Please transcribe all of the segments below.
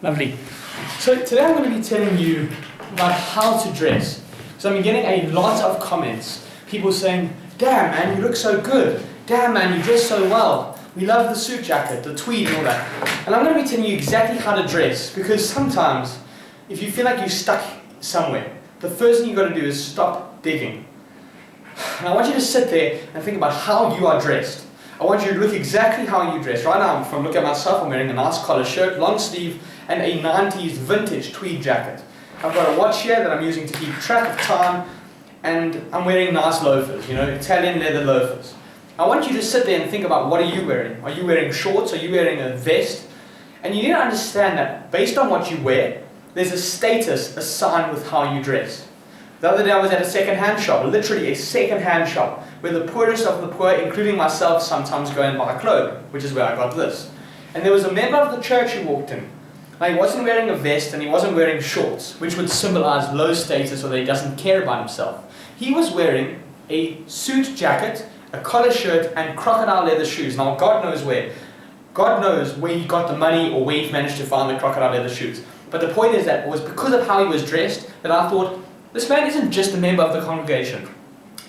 Lovely. So today I'm going to be telling you about how to dress. So I'm getting a lot of comments. People saying, "Damn man, you look so good. Damn man, you dress so well. We love the suit jacket, the tweed and all that." And I'm going to be telling you exactly how to dress, because sometimes if you feel like you're stuck somewhere, the first thing you've got to do is stop digging. And I want you to sit there and think about how you are dressed. I want you to look exactly how you dress. Right now, if I look at myself, I'm wearing a nice collar shirt, long sleeve, and a 90s vintage tweed jacket. I've got a watch here that I'm using to keep track of time, and I'm wearing nice loafers, Italian leather loafers. I want you to sit there and think about, what are you wearing? Are you wearing shorts? Are you wearing a vest? And you need to understand that based on what you wear, there's a status assigned with how you dress. The other day I was at a second-hand shop, literally a second-hand shop, where the poorest of the poor, including myself, sometimes go and buy clothing, which is where I got this. And there was a member of the church who walked in. Now, he wasn't wearing a vest and he wasn't wearing shorts, which would symbolize low status or that he doesn't care about himself. He was wearing a suit jacket, a collar shirt, and crocodile leather shoes. Now, God knows where. God knows where he got the money or where he managed to find the crocodile leather shoes. But the point is that it was because of how he was dressed that I thought, this man isn't just a member of the congregation.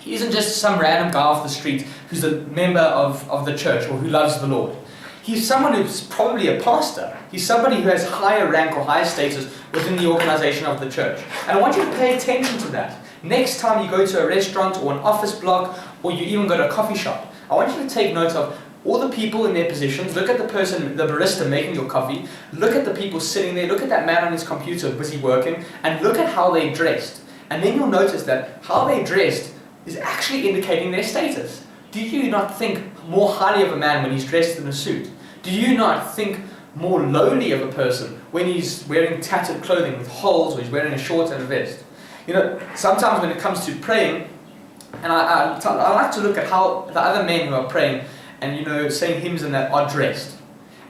He isn't just some random guy off the street who's a member of the church or who loves the Lord. He's someone who's probably a pastor. He's somebody who has higher rank or higher status within the organization of the church. And I want you to pay attention to that. Next time you go to a restaurant or an office block, or you even go to a coffee shop, I want you to take note of all the people in their positions. Look at the person, the barista making your coffee. Look at the people sitting there. Look at that man on his computer busy working. And look at how they dressed. And then you'll notice that how they dressed is actually indicating their status. Do you not think more highly of a man when he's dressed in a suit? Do you not think more lowly of a person when he's wearing tattered clothing with holes, or he's wearing a short and a vest? Sometimes when it comes to praying, and I like to look at how the other men who are praying and saying hymns and that are dressed.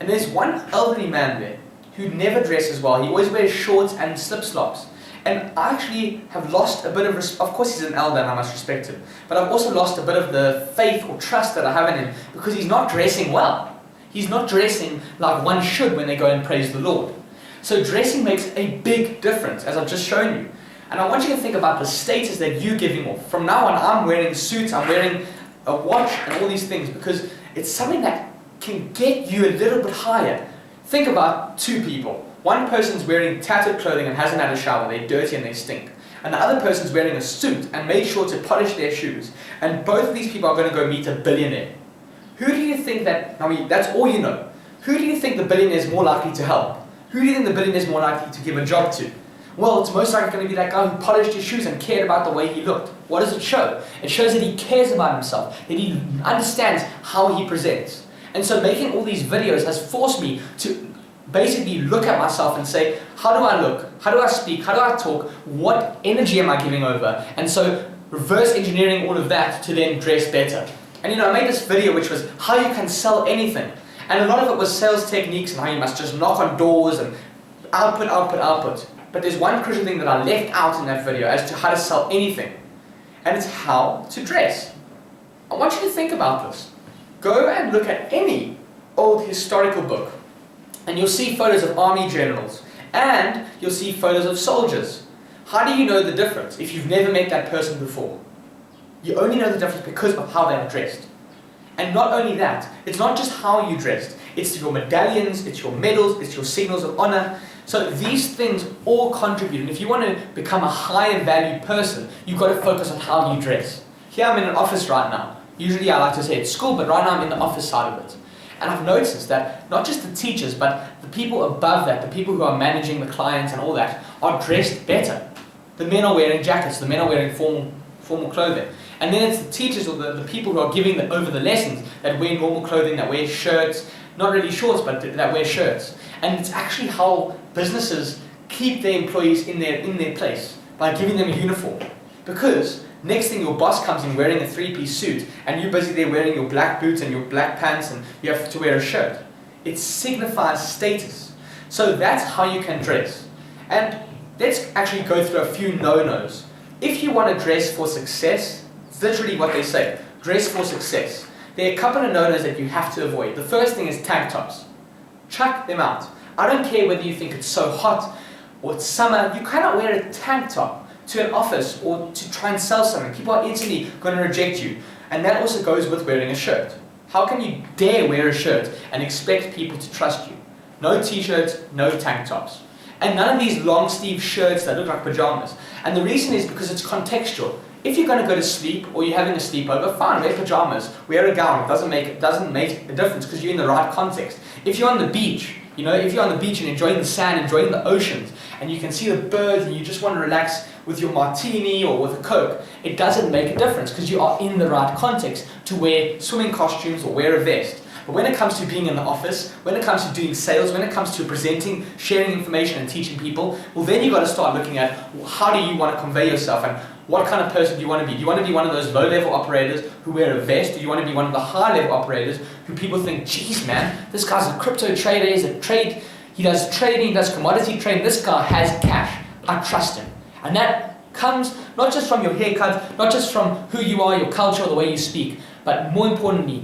And there's one elderly man there who never dresses well. He always wears shorts and slip-slops. And I actually have lost a bit of course he's an elder and I must respect him, but I've also lost a bit of the faith or trust that I have in him, because he's not dressing well. He's not dressing like one should when they go and praise the Lord. So dressing makes a big difference, as I've just shown you. And I want you to think about the status that you're giving off. From now on, I'm wearing suits, I'm wearing a watch and all these things, because it's something that can get you a little bit higher. Think about two people. One person's wearing tattered clothing and hasn't had a shower, they're dirty and they stink. And the other person's wearing a suit and made sure to polish their shoes. And both of these people are going to go meet a billionaire. Who do you think that's all you know. Who do you think the billionaire is more likely to help? Who do you think the billionaire is more likely to give a job to? Well, it's most likely going to be that guy who polished his shoes and cared about the way he looked. What does it show? It shows that he cares about himself, that he understands how he presents. And so making all these videos has forced me to basically look at myself and say, how do I look? How do I speak? How do I talk? What energy am I giving over? And so reverse engineering all of that to then dress better. And I made this video which was how you can sell anything. And a lot of it was sales techniques and how you must just knock on doors and output. But there's one crucial thing that I left out in that video as to how to sell anything. And it's how to dress. I want you to think about this. Go and look at any old historical book, and you'll see photos of army generals, and you'll see photos of soldiers. How do you know the difference if you've never met that person before? You only know the difference because of how they are dressed. And not only that, it's not just how you dressed, it's your medallions, it's your medals, it's your signals of honor. So these things all contribute, and if you want to become a higher value person, you've got to focus on how you dress. Here I'm in an office right now. Usually I like to say it's school, but right now I'm in the office side of it. And I've noticed that not just the teachers, but the people above that, the people who are managing the clients and all that, are dressed better. The men are wearing jackets, the men are wearing formal clothing. And then it's the teachers or the people who are giving over the lessons that wear normal clothing, that wear shirts, not really shorts, but that wear shirts. And it's actually how businesses keep their employees in their place, by giving them a uniform. Because next thing your boss comes in wearing a three-piece suit and you're busy there wearing your black boots and your black pants and you have to wear a shirt. It signifies status. So that's how you can dress. And let's actually go through a few no-nos. If you want to dress for success, it's literally what they say. Dress for success. There are a couple of no-nos that you have to avoid. The first thing is tank tops. Chuck them out. I don't care whether you think it's so hot or it's summer, you cannot wear a tank top to an office or to try and sell something. People are instantly going to reject you. And that also goes with wearing a shirt. How can you dare wear a shirt and expect people to trust you? No t-shirts, no tank tops. And none of these long sleeve shirts that look like pajamas. And the reason is because it's contextual. If you're going to go to sleep or you're having a sleepover, fine, wear pajamas, wear a gown. It doesn't make a difference because you're in the right context. If you're on the beach, if you're on the beach and enjoying the sand, enjoying the oceans, and you can see the birds and you just want to relax with your martini or with a Coke, it doesn't make a difference because you are in the right context to wear swimming costumes or wear a vest. But when it comes to being in the office, when it comes to doing sales, when it comes to presenting, sharing information and teaching people, well then you've got to start looking at how do you want to convey yourself and what kind of person do you want to be? Do you want to be one of those low-level operators who wear a vest? Do you want to be one of the high-level operators who people think, geez man, this guy's a crypto trader, he does trading, he does commodity trading, this guy has cash, I trust him. And that comes not just from your haircut, not just from who you are, your culture, or the way you speak, but more importantly,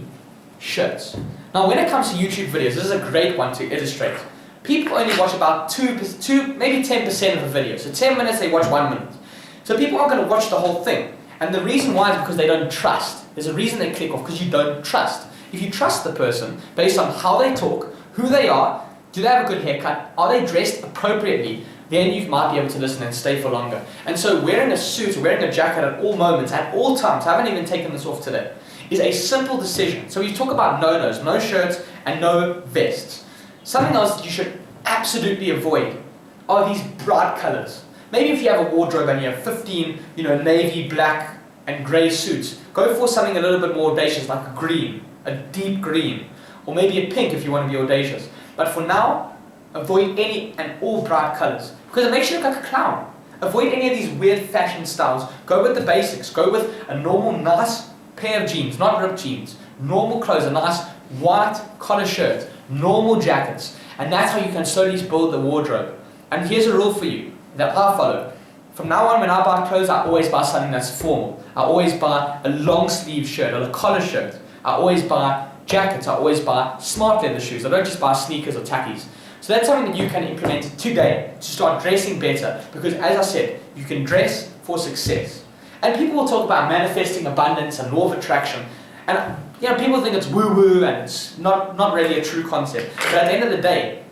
shirts. Now when it comes to YouTube videos, this is a great one to illustrate. People only watch about 2, maybe 10% of a video. So 10 minutes, they watch 1 minute. So people aren't going to watch the whole thing. And the reason why is because they don't trust. There's a reason they click off, because you don't trust. If you trust the person based on how they talk, who they are, do they have a good haircut, are they dressed appropriately, then you might be able to listen and stay for longer. And so wearing a suit or wearing a jacket at all moments, at all times, I haven't even taken this off today, is a simple decision. So we talk about no-nos, no shirts and no vests. Something else that you should absolutely avoid are these bright colors. Maybe if you have a wardrobe and you have 15, navy, black and grey suits, go for something a little bit more audacious like a green, a deep green, or maybe a pink if you want to be audacious. But for now, avoid any and all bright colors because it makes you look like a clown. Avoid any of these weird fashion styles. Go with the basics. Go with a normal, nice pair of jeans, not ripped jeans. Normal clothes, a nice white collar shirt, normal jackets. And that's how you can slowly build the wardrobe. And here's a rule for you that I follow. From now on, when I buy clothes, I always buy something that's formal. I always buy a long sleeve shirt or a collar shirt. I always buy jackets. I always buy smart leather shoes. I don't just buy sneakers or tackies. So that's something that you can implement today to start dressing better. Because as I said, you can dress for success. And people will talk about manifesting abundance and law of attraction. And people think it's woo-woo and it's not really a true concept. But at the end of the day,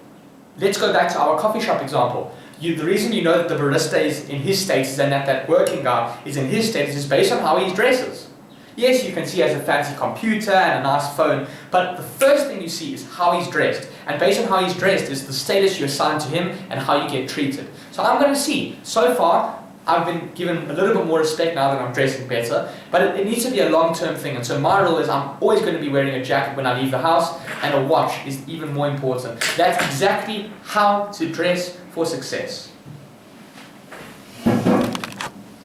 let's go back to our coffee shop example. The reason you know that the barista is in his status and that working guy is in his status is based on how he dresses. Yes, you can see he has a fancy computer and a nice phone, but the first thing you see is how he's dressed. And based on how he's dressed is the status you assign to him and how you get treated. So I'm going to see. So far, I've been given a little bit more respect now that I'm dressing better, but it needs to be a long-term thing. And so my rule is I'm always going to be wearing a jacket when I leave the house, and a watch is even more important. That's exactly how to dress for success.